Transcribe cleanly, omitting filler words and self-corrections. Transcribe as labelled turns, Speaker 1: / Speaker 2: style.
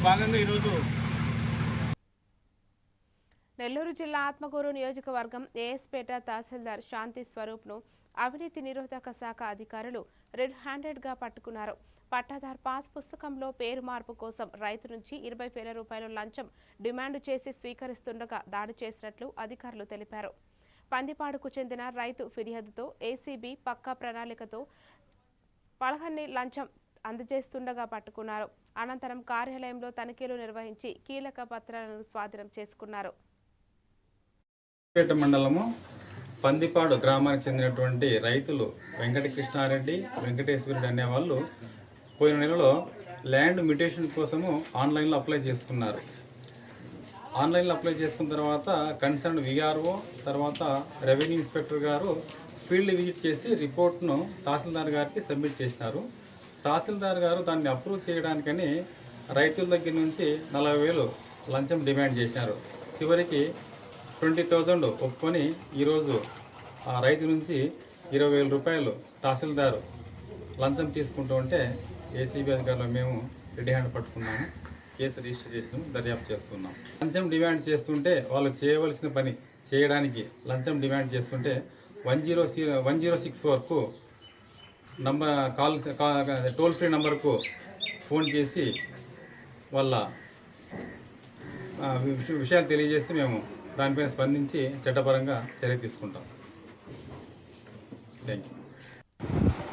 Speaker 1: భాగంగా ఈరోజు
Speaker 2: నెల్లూరు జిల్లా ఆత్మకూరు నియోజకవర్గం ఏఎస్పేట తహసీల్దార్ శాంతి స్వరూప్ను అవినీతి నిరోధక శాఖ అధికారులు రెడ్ హ్యాండెడ్గా పట్టుకున్నారు. పట్టాదార్ పాస్ పుస్తకంలో పేరు మార్పు కోసం రైతు నుంచి 20,000 రూపాయలు లంచం డిమాండ్ చేసి స్వీకరిస్తుండగా దాడి చేసినట్లు అధికారులు తెలిపారు. పందిపాడుకు చెందిన రైతు ఫిర్యాదుతో ఏసీబీ పక్కా ప్రణాళికతో పలహన్ని లంచం అందజేస్తుండగా పట్టుకున్నారు. అనంతరం కార్యాలయంలో తనిఖీలు నిర్వహించి కీలక పత్రాలను స్వాధీనం చేసుకున్నారు.
Speaker 1: మండలము పందిపాడు గ్రామానికి చెందినటువంటి రైతులు వెంకటకృష్ణారెడ్డి, వెంకటేశ్వరుడు అనే వాళ్ళు పోయిన నెలలో ల్యాండ్ మ్యూటేషన్ కోసము ఆన్లైన్లో అప్లై చేసుకున్నారు. ఆన్లైన్లో అప్లై చేసుకున్న తర్వాత కన్సర్న్ విఆర్ఓ తర్వాత రెవెన్యూ ఇన్స్పెక్టర్ గారు ఫీల్డ్ విజిట్ చేసి రిపోర్ట్ను తహసీల్దార్ గారికి సబ్మిట్ చేసినారు. తహసీల్దార్ గారు దాన్ని అప్రూవ్ చేయడానికని రైతుల దగ్గర నుంచి 40,000 లంచం డిమాండ్ చేశారు. చివరికి 20,000 ఒప్పుకొని ఈరోజు ఆ రైతు నుంచి 20,000 రూపాయలు తహసీల్దారు లంచం తీసుకుంటూ ఉంటే ఏసీబీ అధికారులు మేము రెడీ హ్యాండ్ పట్టుకున్నాము. కేసు రిజిస్టర్ చేసి దర్యాప్తు చేస్తున్నాం. లంచం డిమాండ్ చేస్తుంటే వాళ్ళు చేయవలసిన పని చేయడానికి లంచం డిమాండ్ చేస్తుంటే 1064కు టోల్ ఫ్రీ నంబర్కు ఫోన్ చేసి వాళ్ళ విషయాలు తెలియజేస్తే మేము దానిపైన స్పందించి చట్టపరంగా చర్య తీసుకుంటాం. Thank you.